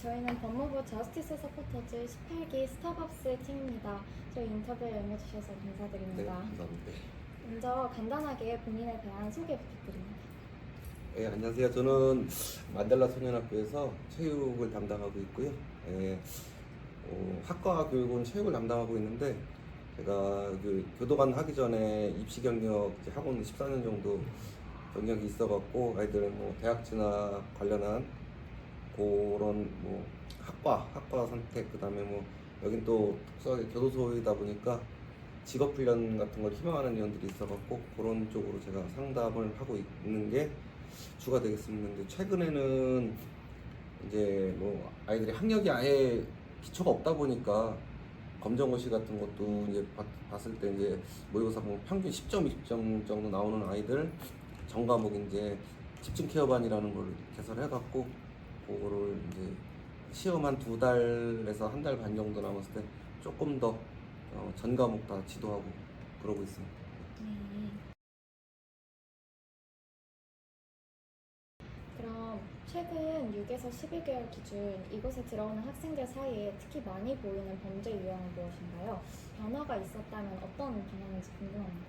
저희는 법무부 저스티스 서포터즈 18기 스타벅스 팀입니다. 저희 인터뷰에 응해주셔서 네, 감사드립니다. 감사합니다. 먼저 간단하게 본인에 대한 소개 부탁드립니다. 예, 안녕하세요. 저는 만델라 소년학교에서 체육을 담당하고 있고요. 예, 학과 교육은 체육을 담당하고 있는데 제가 그 교도관 하기 전에 입시 경력 이제 학원 14년 정도 경력이 있어갖고 아이들은 뭐 대학 진학 관련한 그런 뭐 학과 선택 그다음에 뭐 여긴 또 특수하게 교도소이다 보니까 직업 훈련 같은 걸 희망하는 위원들이 있어갖고 그런 쪽으로 제가 상담을 하고 있는 게 주가 되겠습니다. 근데 최근에는 이제 뭐 아이들이 학력이 아예 기초가 없다 보니까 검정고시 같은 것도 이제 봤을 때 이제 모의고사 보면 평균 10점, 20점 정도 나오는 아이들 전 과목 이제 집중 케어반이라는 걸 개설해갖고 그거를 이제 시험 한 2달에서 1달 반 정도 남았을 때 조금 더 전 과목 다 지도하고 그러고 있습니다. 그럼 최근 6에서 12개월 기준 이곳에 들어오는 학생들 사이에 특히 많이 보이는 범죄 유형은 무엇인가요? 변화가 있었다면 어떤 변화인지 궁금합니다.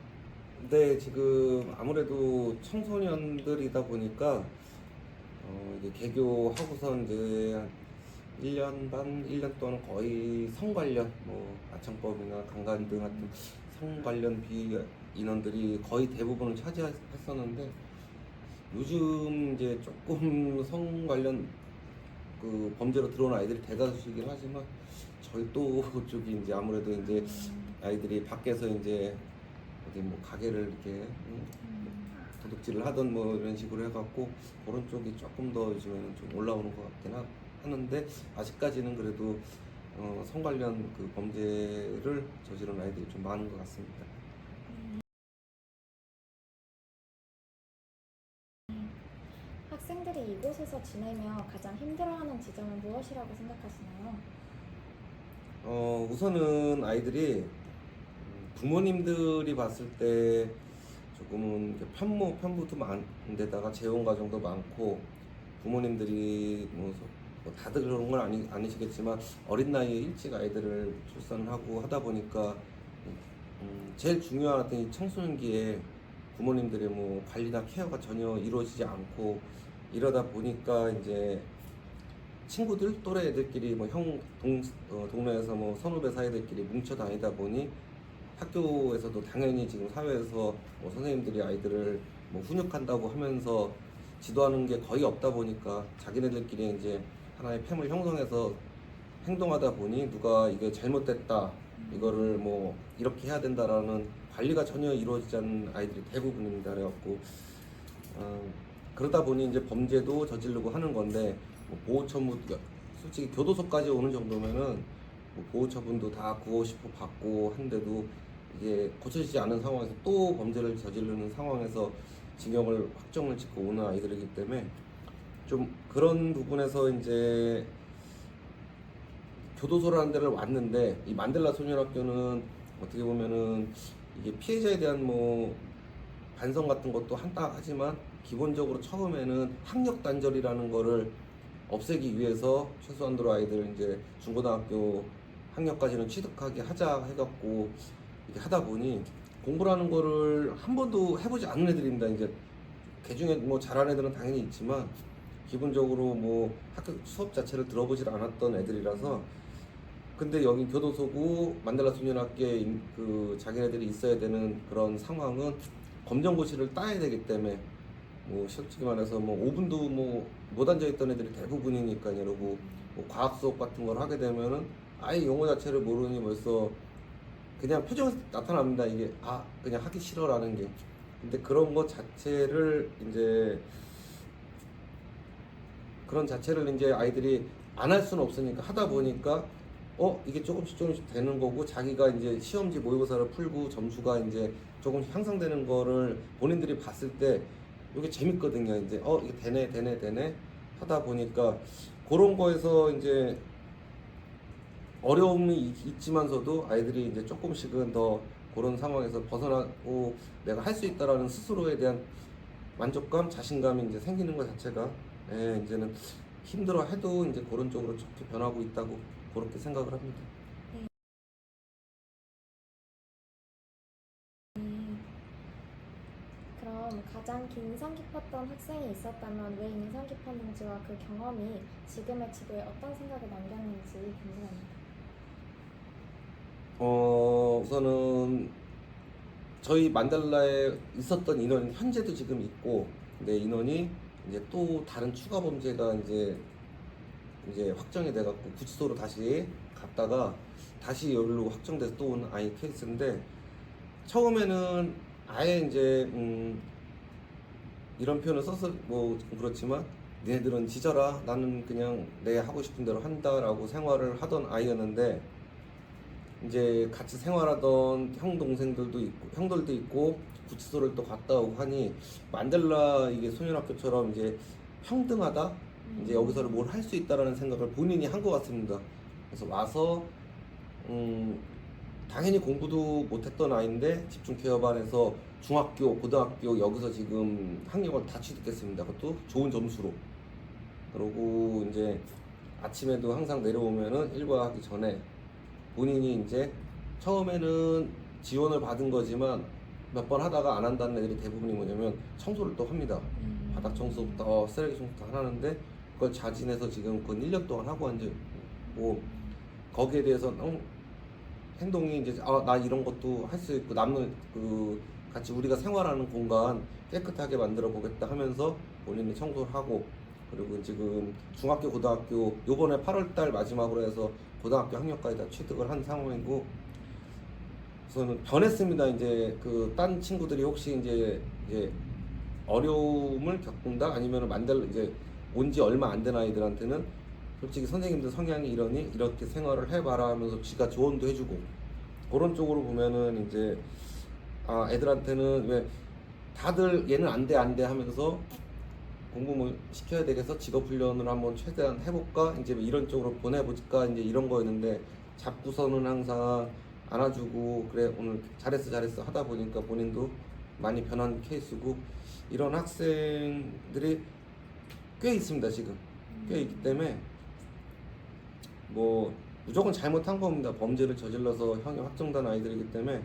근데 지금 아무래도 청소년들이다 보니까 이제 개교하고서 이제 한 1년 반, 1년 동안 거의 성 관련, 뭐 아청법이나 강간 등 같은 성 관련 인원들이 거의 대부분을 차지했었는데 요즘 이제 조금 성 관련 그 범죄로 들어온 아이들이 대다수이긴 하지만 저희 또 그쪽이 이제 아무래도 이제 아이들이 밖에서 이제 어디 뭐 가게를 이렇게 도둑질을 하던 뭐 이런 식으로 해갖고 그런 쪽이 조금 더 요즘에는 좀 올라오는 것 같긴 하는데 아직까지는 그래도 성 관련 그 범죄를 저지른 아이들이 좀 많은 것 같습니다. 학생들이 이곳에서 지내며 가장 힘들어하는 지점은 무엇이라고 생각하시나요? 우선은 아이들이 부모님들이 봤을 때 조금은 이렇게 편부도 많은데다가 재혼 가정도 많고 부모님들이 뭐 다들 그런 건 아니시겠지만 어린 나이에 일찍 아이들을 출산하고 하다 보니까 제일 중요한 어떤 이 청소년기에 부모님들의 뭐 관리나 케어가 전혀 이루어지지 않고 이러다 보니까 이제 친구들 또래 애들끼리 뭐 동네에서 뭐 선후배 사이들끼리 뭉쳐 다니다 보니 학교에서도 당연히 지금 사회에서 뭐 선생님들이 아이들을 뭐 훈육한다고 하면서 지도하는 게 거의 없다 보니까 자기네들끼리 이제 하나의 팸을 형성해서 행동하다 보니 누가 이게 잘못됐다 이거를 뭐 이렇게 해야 된다라는 관리가 전혀 이루어지지 않는 아이들이 대부분입니다. 그래갖고 그러다 보니 이제 범죄도 저지르고 하는 건데 뭐 보호처분 솔직히 교도소까지 오는 정도면은 뭐 보호처분도 다 950호 받고 한데도 이게 고쳐지지 않은 상황에서 또 범죄를 저지르는 상황에서 징역을 확정을 짓고 오는 아이들이기 때문에 좀 그런 부분에서 이제 교도소라는 데를 왔는데 이 만델라 소년학교는 어떻게 보면은 이게 피해자에 대한 뭐 반성 같은 것도 한다 하지만 기본적으로 처음에는 학력 단절이라는 거를 없애기 위해서 최소한도로 아이들 이제 중고등학교 학력까지는 취득하게 하자 해갖고 이렇게 하다 보니 공부라는 거를 한 번도 해보지 않은 애들입니다. 이제 그 중에 뭐 잘하는 애들은 당연히 있지만 기본적으로 뭐 학교 수업 자체를 들어보질 않았던 애들이라서 근데 여기 교도소고 만델라 소년학교에 그 자기네들이 있어야 되는 그런 상황은 검정고시를 따야 되기 때문에 뭐 솔직히 말해서 뭐 5분도 뭐 못 앉아 있던 애들이 대부분이니까요. 그리고 뭐 과학 수업 같은 걸 하게 되면은 아예 용어 자체를 모르니 벌써 그냥 표정에서 나타납니다. 이게 그냥 하기 싫어라는 게. 근데 그런 것 자체를 이제 그런 자체를 이제 아이들이 안 할 수는 없으니까 하다 보니까 이게 조금씩 되는 거고 자기가 이제 시험지 모의고사를 풀고 점수가 이제 조금씩 향상되는 거를 본인들이 봤을 때 이게 재밌거든요. 이제 이게 되네 하다 보니까 그런 거에서 이제 어려움이 있지만서도 아이들이 이제 조금씩은 더 그런 상황에서 벗어나고 내가 할 수 있다라는 스스로에 대한 만족감, 자신감이 이제 생기는 것 자체가 이제는 힘들어해도 이제 그런 쪽으로 좋게 변하고 있다고 그렇게 생각을 합니다. 그럼 가장 인상 깊었던 학생이 있었다면 왜 인상 깊었는지와 그 경험이 지금의 지도에 어떤 생각을 남겼는지 궁금합니다. 우선은 저희 만달라에 있었던 인원은 현재도 지금 있고, 근데 인원이 이제 또 다른 추가 범죄가 이제 확정이 돼갖고 구치소로 다시 갔다가 다시 여기로 확정돼서 또 온 아이 케이스인데, 처음에는 아예 이제 이런 표현을 써서 뭐 그렇지만, 니네들은 지져라, 나는 그냥 내 하고 싶은 대로 한다라고 생활을 하던 아이였는데, 이제 같이 생활하던 형 동생들도 있고 형들도 있고 구치소를 또 갔다 오고 하니, 만델라 이게 소년학교처럼 이제 평등하다, 이제 여기서는 뭘 할 수 있다라는 생각을 본인이 한 것 같습니다. 그래서 와서 당연히 공부도 못했던 아이인데 집중 케어반에서 중학교, 고등학교 여기서 지금 학력을 다 취득했습니다. 그것도 좋은 점수로. 그러고 이제 아침에도 항상 내려오면은 일과하기 전에 본인이 이제 처음에는 지원을 받은 거지만 몇 번 하다가 안 한다는 애들이 대부분이 뭐냐면 청소를 또 합니다. 바닥 청소부터 쓰레기 청소부터 하는데, 그걸 자진해서 지금 그 1년 동안 하고 앉아 뭐 거기에 대해서 행동이 이제 나 이런 것도 할 수 있고, 남을 같이 우리가 생활하는 공간 깨끗하게 만들어 보겠다 하면서 본인이 청소를 하고, 그리고 지금 중학교, 고등학교 요번에 8월달 마지막으로 해서 고등학교 학력까지 다 취득을 한 상황이고, 우선은 변했습니다. 이제 그 딴 친구들이 혹시 이제 어려움을 겪는다 아니면 만들 이제 온 지 얼마 안 된 아이들한테는 솔직히 선생님들 성향이 이러니 이렇게 생활을 해봐라 하면서 지가 조언도 해주고, 그런 쪽으로 보면은 이제 애들한테는 왜 다들 얘는 안 돼 하면서 공부 뭐 시켜야 되겠어, 직업 훈련을 한번 최대한 해볼까, 이제 뭐 이런 쪽으로 보내볼까, 이제 이런 거였는데, 잡고서는 항상 안아주고 그래 오늘 잘했어 하다 보니까 본인도 많이 변한 케이스고, 이런 학생들이 꽤 있습니다. 지금 꽤 있기 때문에 뭐 무조건 잘못한 겁니다. 범죄를 저질러서 형이 확정된 아이들이기 때문에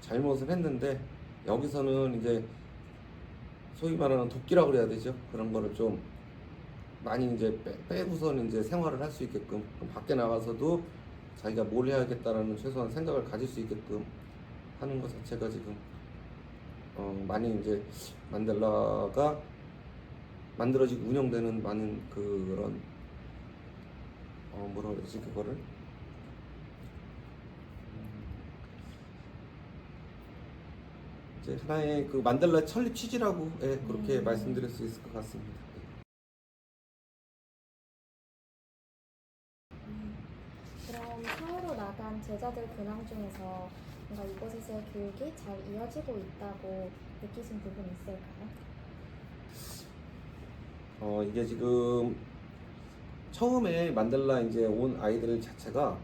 잘못을 했는데, 여기서는 이제 소위 말하는 도끼라고 그래야 되죠. 그런 거를 좀 많이 이제 빼고선 이제 생활을 할 수 있게끔, 밖에 나가서도 자기가 뭘 해야겠다라는 최소한 생각을 가질 수 있게끔 하는 것 자체가 지금 많이 이제 만델라가 만들어지고 운영되는 많은 그런 뭐라 그러지 그거를 이제 하나의 그 만델라 설립 취지라고 그렇게 말씀드릴 수 있을 것 같습니다. 그럼 사회로 나간 제자들 근황 중에서 뭔가 이곳에서의 교육이 잘 이어지고 있다고 느끼신 부분이 있을까요? 이게 지금 처음에 만델라 이제 온 아이들 자체가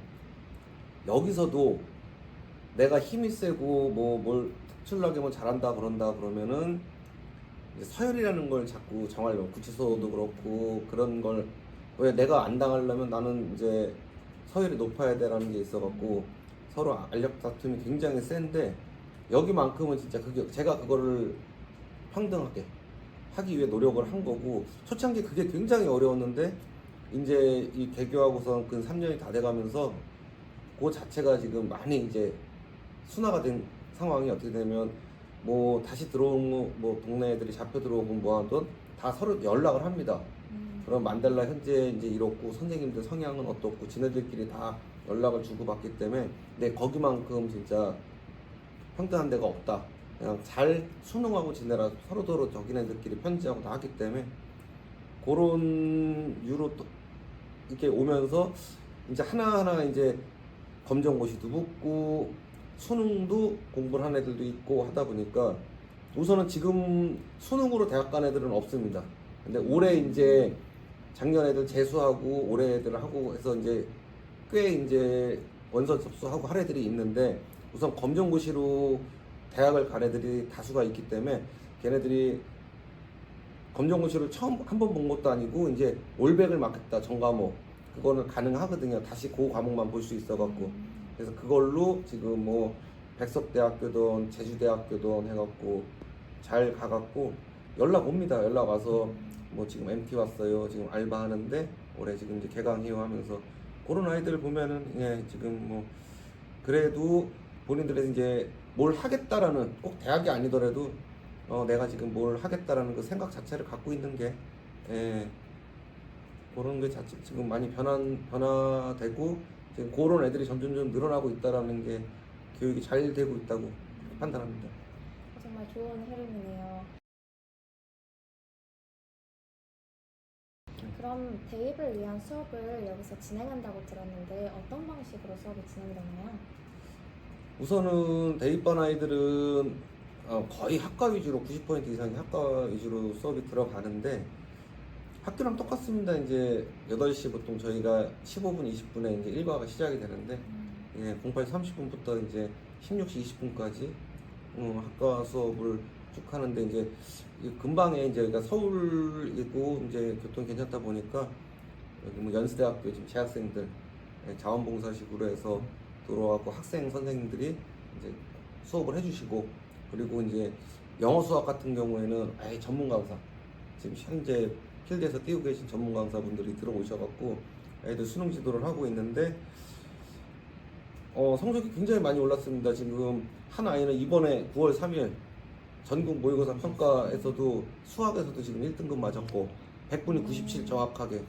여기서도 내가 힘이 세고 뭐 뭘 특출나게 뭐 잘한다 그런다 그러면은 이제 서열이라는 걸 자꾸 정하려고, 구치소도 그렇고 그런 걸 왜 내가 안 당하려면 나는 이제 서열이 높아야 돼라는 게 있어갖고 서로 알력 다툼이 굉장히 센데, 여기만큼은 진짜 그게 제가 그거를 평등하게 하기 위해 노력을 한 거고, 초창기 그게 굉장히 어려웠는데 이제 이 개교하고선 근 3년이 다 돼가면서 그 자체가 지금 많이 이제 순화가 된 상황이, 어떻게 되면 뭐 다시 들어온 뭐 동네 애들이 잡혀 들어오고 뭐 하든 다 서로 연락을 합니다. 그럼 만델라 현재 이제 이렇고 선생님들 성향은 어떻고 지네들끼리 다 연락을 주고받기 때문에, 근데 거기만큼 진짜 평등한 데가 없다. 그냥 잘 순응하고 지내라, 서로서로 저기네들끼리 편지하고 다 하기 때문에, 그런 이유로 또 이렇게 오면서 이제 하나하나 이제 검정고시도 붙고 수능도 공부를 한 애들도 있고 하다 보니까, 우선은 지금 수능으로 대학 간 애들은 없습니다. 근데 올해 이제 작년 애들 재수하고 올해 애들 하고 해서 이제 꽤 이제 원서 접수하고 할 애들이 있는데, 우선 검정고시로 대학을 간 애들이 다수가 있기 때문에 걔네들이 검정고시를 처음 한 번 본 것도 아니고 이제 올백을 맞겠다 전 과목 그거는 가능하거든요. 다시 그 과목만 볼 수 있어갖고 그래서 그걸로 지금 뭐 백석대학교든 제주대학교든 해갖고 잘 가갖고 연락 옵니다. 연락 와서 뭐 지금 MT 왔어요. 지금 알바 하는데 올해 지금 이제 개강해요 하면서 그런 아이들 보면은 예 지금 뭐 그래도 본인들의 이제 뭘 하겠다라는 꼭 대학이 아니더라도 내가 지금 뭘 하겠다라는 그 생각 자체를 갖고 있는 게 예, 그런 게 자체 지금 많이 변화되고 지금 그런 애들이 점점 늘어나고 있다라는 게 교육이 잘 되고 있다고 판단합니다. 정말 좋은 흐름이네요. 그럼 대입을 위한 수업을 여기서 진행한다고 들었는데 어떤 방식으로 수업이 진행되나요? 우선은 대입반 아이들은 거의 학과 위주로 90% 이상이 학과 위주로 수업이 들어가는데 학교랑 똑같습니다. 이제 8시 보통 저희가 15분, 20분에 이제 1과가 시작이 되는데 예, 08 30분부터 이제 16시 20분까지 학과 수업을 쭉 하는데 이제 이 근방에 이제 여기가 서울이고 이제 교통이 괜찮다 보니까 여기 뭐 연세대학교 지금 재학생들 예, 자원봉사식으로 해서 들어와고 학생 선생님들이 이제 수업을 해주시고 그리고 이제 영어 수학 같은 경우에는 아예 전문 강사 지금 현재 필드에서 띄우고 계신 전문 강사분들이 들어오셔갖고 애들 수능 지도를 하고 있는데 성적이 굉장히 많이 올랐습니다. 지금 한 아이는 이번에 9월 3일 전국 모의고사 평가에서도 수학에서도 지금 1등급 맞았고 100분이 97 정확하게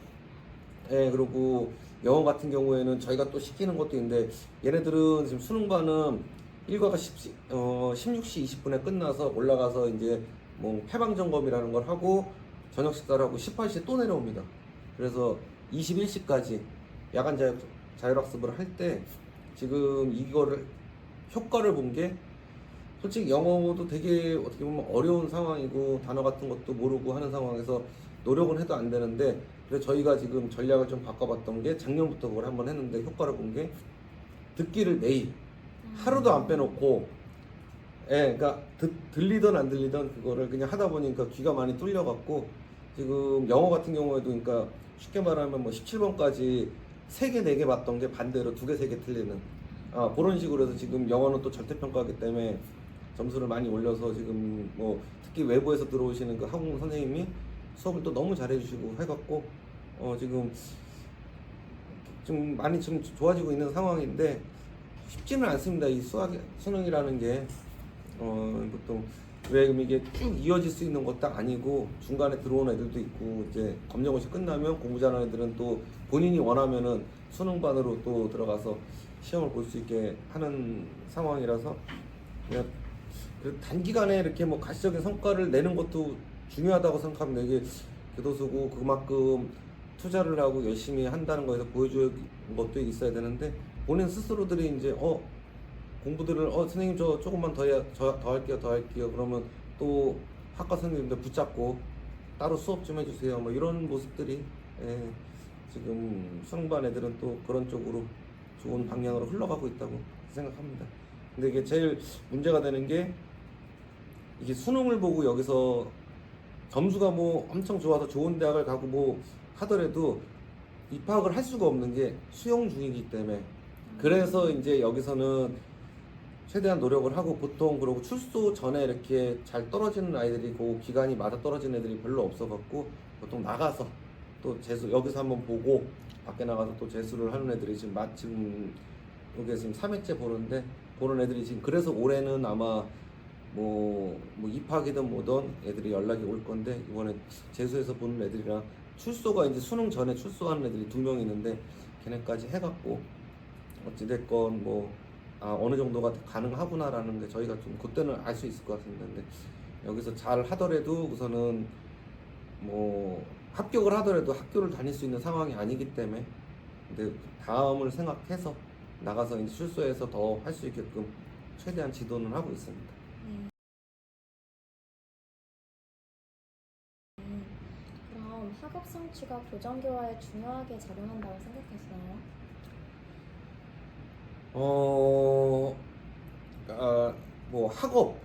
예, 그리고 영어 같은 경우에는 저희가 또 시키는 것도 있는데 얘네들은 지금 수능반은 1과가 16시 20분에 끝나서 올라가서 이제 뭐 패방 점검이라는 걸 하고 저녁 식사를 하고 18시에 또 내려옵니다. 그래서 21시까지 야간 자율학습을 할 때 지금 이거를 효과를 본 게 솔직히 영어도 되게 어떻게 보면 어려운 상황이고 단어 같은 것도 모르고 하는 상황에서 노력은 해도 안 되는데 그래서 저희가 지금 전략을 좀 바꿔봤던 게 작년부터 그걸 한번 했는데 효과를 본 게 듣기를 매일 하루도 안 빼놓고 예, 그러니까 들리던 안 들리던 그거를 그냥 하다 보니까 귀가 많이 뚫려갖고 지금 영어 같은 경우에도 그러니까 쉽게 말하면 뭐 17번까지 3개, 4개 봤던 게 반대로 2개, 3개 틀리는 그런 식으로 해서 지금 영어는 또 절대평가하기 때문에 점수를 많이 올려서 지금 뭐 특히 외부에서 들어오시는 그 한국 선생님이 수업을 또 너무 잘해주시고 해갖고 지금 좀 많이 좀 좋아지고 있는 상황인데 쉽지는 않습니다. 이 수능이라는 게 보통 왜 이게 쭉 이어질 수 있는 것도 아니고 중간에 들어오는 애들도 있고 이제 검정고시 끝나면 공부 잘하는 애들은 또 본인이 원하면은 수능반으로 또 들어가서 시험을 볼 수 있게 하는 상황이라서 그냥 단기간에 이렇게 뭐 가시적인 성과를 내는 것도 중요하다고 생각합니다. 이게 교도소고 그만큼 투자를 하고 열심히 한다는 거에서 보여줄 것도 있어야 되는데 본인 스스로들이 이제 공부들을 선생님 저 조금만 더 할게요 그러면 또 학과 선생님들 붙잡고 따로 수업 좀 해주세요 뭐 이런 모습들이 지금 수능반 애들은 또 그런 쪽으로 좋은 방향으로 흘러가고 있다고 생각합니다. 근데 이게 제일 문제가 되는 게 이게 수능을 보고 여기서 점수가 뭐 엄청 좋아서 좋은 대학을 가고 뭐 하더라도 입학을 할 수가 없는 게 수용 중이기 때문에 그래서 이제 여기서는 최대한 노력을 하고 보통 그러고 출소 전에 이렇게 잘 떨어지는 아이들이 그 기간이 맞아 떨어지는 애들이 별로 없어갖고 보통 나가서 또 재수 여기서 한번 보고 밖에 나가서 또 재수를 하는 애들이 지금 여기 지금 3회째 보는데 보는 애들이 지금 그래서 올해는 아마 뭐 입학이든 뭐든 애들이 연락이 올 건데 이번에 재수해서 보는 애들이랑 출소가 이제 수능 전에 출소하는 애들이 2명 있는데 걔네까지 해갖고 어찌됐건 뭐 어느 정도가 가능하구나라는 게 저희가 좀 그때는 알 수 있을 것 같은데 근데 여기서 잘 하더라도 우선은 뭐 합격을 하더라도 학교를 다닐 수 있는 상황이 아니기 때문에 근데 다음을 생각해서 나가서 이제 출소해서 더 할 수 있게끔 최대한 지도는 하고 있습니다. 그럼 학업 성취가 교정 교화에 중요하게 작용한다고 생각하시나요? 뭐 학업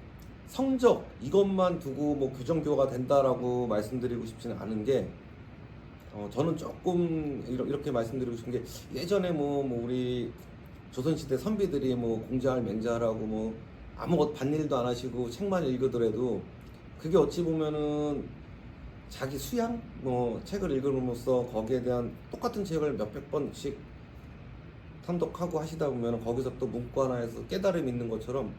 성적 이것만 두고 뭐 규정교가 된다라고 말씀드리고 싶지는 않은 게 저는 조금 이렇게 말씀드리고 싶은 게 예전에 뭐 우리 조선시대 선비들이 뭐 공자할 맹자라고 뭐 아무것도 밭일도 안 하시고 책만 읽으더라도 그게 어찌 보면은 자기 수양 뭐 책을 읽음으로써 거기에 대한 똑같은 책을 몇백 번씩 탐독하고 하시다 보면 거기서 또 문구 하나에서 깨달음이 있는 것처럼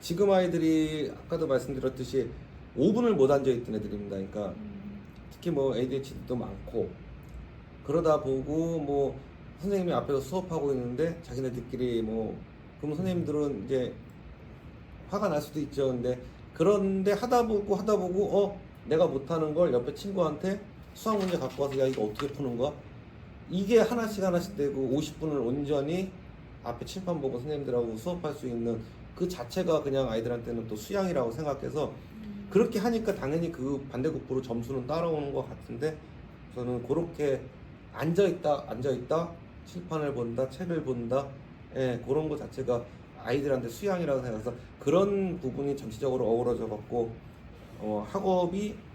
지금 아이들이 아까도 말씀드렸듯이 5분을 못 앉아 있던 애들입니다. 그러니까 특히 뭐 ADHD도 많고 그러다 보고 뭐 선생님이 앞에서 수업하고 있는데 자기네들끼리 뭐 그럼 선생님들은 이제 화가 날 수도 있죠. 그런데 하다 보고 내가 못하는 걸 옆에 친구한테 수학 문제 갖고 와서 야 이거 어떻게 푸는 거야? 이게 하나씩 되고 50분을 온전히 앞에 칠판 보고 선생님들하고 수업할 수 있는 그 자체가 그냥 아이들한테는 또 수양이라고 생각해서 그렇게 하니까 당연히 그 반대급부로 점수는 따라오는 것 같은데 저는 그렇게 앉아있다 칠판을 본다 책을 본다 그런 거 자체가 아이들한테 수양이라고 생각해서 그런 부분이 전체적으로 어우러져 갖고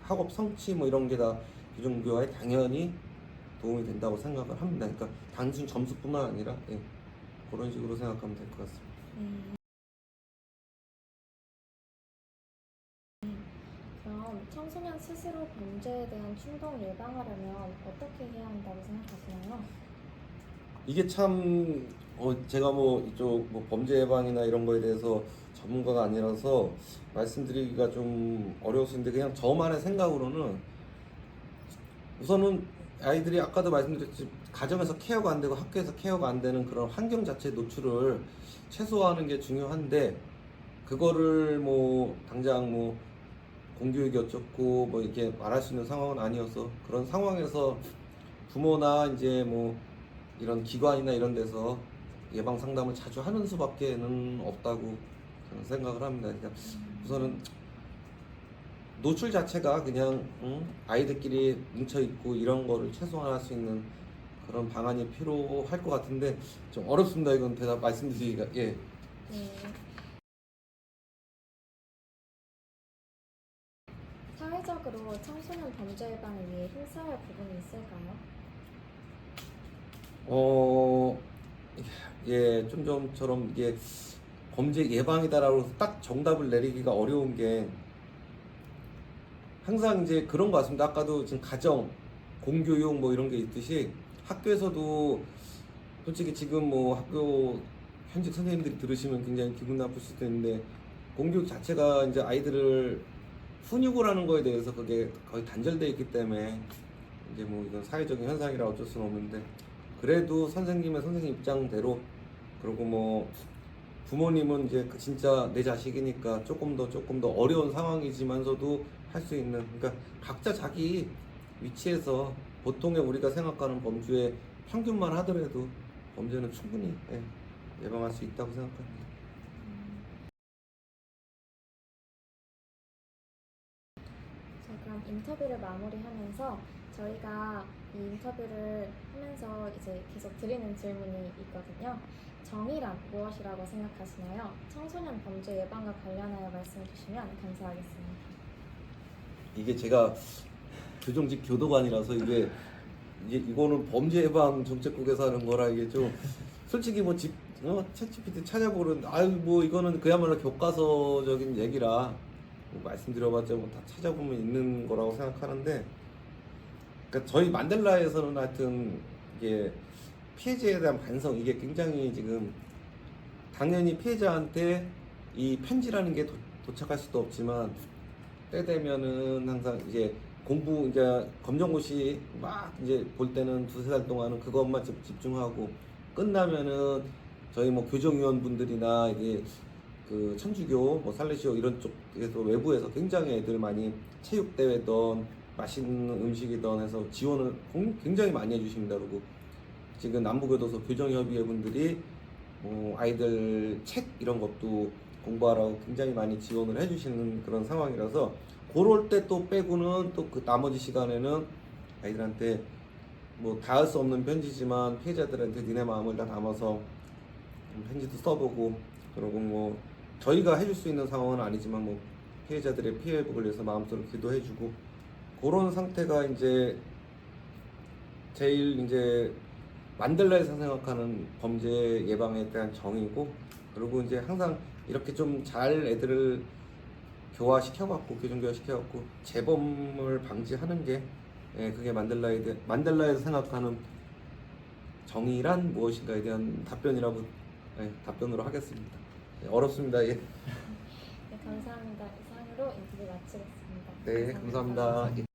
학업 성취 뭐 이런 게 다 규정교화에 당연히 도움이 된다고 생각을 합니다. 그러니까 단순 점수뿐만 아니라 그런 식으로 생각하면 될 것 같습니다. 그럼 청소년 스스로 범죄에 대한 충동을 예방하려면 어떻게 해야 한다고 생각하시나요? 이게 참 제가 뭐 이쪽 뭐 범죄 예방이나 이런 거에 대해서 전문가가 아니라서 말씀드리기가 좀 어려웠는데 그냥 저만의 생각으로는 우선은 아이들이 아까도 말씀드렸지 가정에서 케어가 안 되고 학교에서 케어가 안 되는 그런 환경 자체 노출을 최소화하는 게 중요한데 그거를 뭐 당장 뭐 공교육이 어쩌고 뭐 이렇게 말할 수 있는 상황은 아니어서 그런 상황에서 부모나 이제 뭐 이런 기관이나 이런 데서 예방 상담을 자주 하는 수밖에는 없다고 저는 생각을 합니다. 그러니까 우선은 노출 자체가 그냥 아이들끼리 뭉쳐 있고 이런 거를 최소화할 수 있는 그런 방안이 필요할 것 같은데 좀 어렵습니다. 이건 대답 말씀드리기가 네. 사회적으로 청소년 범죄 예방을 위해 힘써야 할 부분이 있을까요? 좀 전처럼 이게 범죄 예방이다라고 해서 딱 정답을 내리기가 어려운 게 항상 이제 그런 것 같습니다. 아까도 지금 가정, 공교육 뭐 이런 게 있듯이 학교에서도 솔직히 지금 뭐 학교 현직 선생님들이 들으시면 굉장히 기분 나쁠 수도 있는데 공교육 자체가 이제 아이들을 훈육을 하는 거에 대해서 그게 거의 단절되어 있기 때문에 이제 뭐 이건 사회적인 현상이라 어쩔 수는 없는데 그래도 선생님의 선생님 입장대로 그리고 뭐 부모님은 이제 진짜 내 자식이니까 조금 더 어려운 상황이지만서도 할 수 있는 그러니까 각자 자기 위치에서 보통의 우리가 생각하는 범죄의 평균만 하더라도 범죄는 충분히 예방할 수 있다고 생각합니다. 자, 그럼 인터뷰를 마무리하면서 저희가 이 인터뷰를 하면서 이제 계속 드리는 질문이 있거든요. 정의란 무엇이라고 생각하시나요? 청소년 범죄 예방과 관련하여 말씀 주시면 감사하겠습니다. 이게 제가 교정직 교도관이라서 이거는 범죄 예방 정책국에서 하는 거라 이게 좀 솔직히 뭐 챗GPT 찾아보는 뭐 이거는 그야말로 교과서적인 얘기라 뭐 말씀드려봤자 뭐 다 찾아보면 있는 거라고 생각하는데 그러니까 저희 만델라에서는 하여튼 이게 피해자에 대한 반성 이게 굉장히 지금 당연히 피해자한테 이 편지라는 게 도착할 수도 없지만 때 되면은 항상 이제 공부 이제 검정고시 막 이제 볼 때는 2-3달 동안은 그것만 집중하고 끝나면은 저희 뭐 교정위원분들이나 이게 그 천주교 뭐 살레시오 이런 쪽에서 외부에서 굉장히 애들 많이 체육대회든 맛있는 음식이든 해서 지원을 굉장히 많이 해주십니다. 그리고 지금 남부교도소 교정협의회 분들이 아이들 책 이런 것도 공부하라고 굉장히 많이 지원을 해주시는 그런 상황이라서 그럴 때 또 빼고는 또 그 나머지 시간에는 아이들한테 뭐 닿을 수 없는 편지지만 피해자들한테 니네 마음을 다 담아서 편지도 써보고 그리고 뭐 저희가 해줄 수 있는 상황은 아니지만 뭐 피해자들의 피해 회복을 위해서 마음속으로 기도해주고 그런 상태가 이제 제일 이제 만델라에서 생각하는 범죄 예방에 대한 정의고, 그리고 이제 항상 이렇게 좀 잘 애들을 교화시켜갖고 교정교화시켜갖고 재범을 방지하는 게 그게 만델라에서 생각하는 정의란 무엇인가에 대한 답변이라고 답변으로 하겠습니다. 어렵습니다. 예. 네, 감사합니다. 이상으로 인터뷰 마치겠습니다. 네, 감사합니다. 예.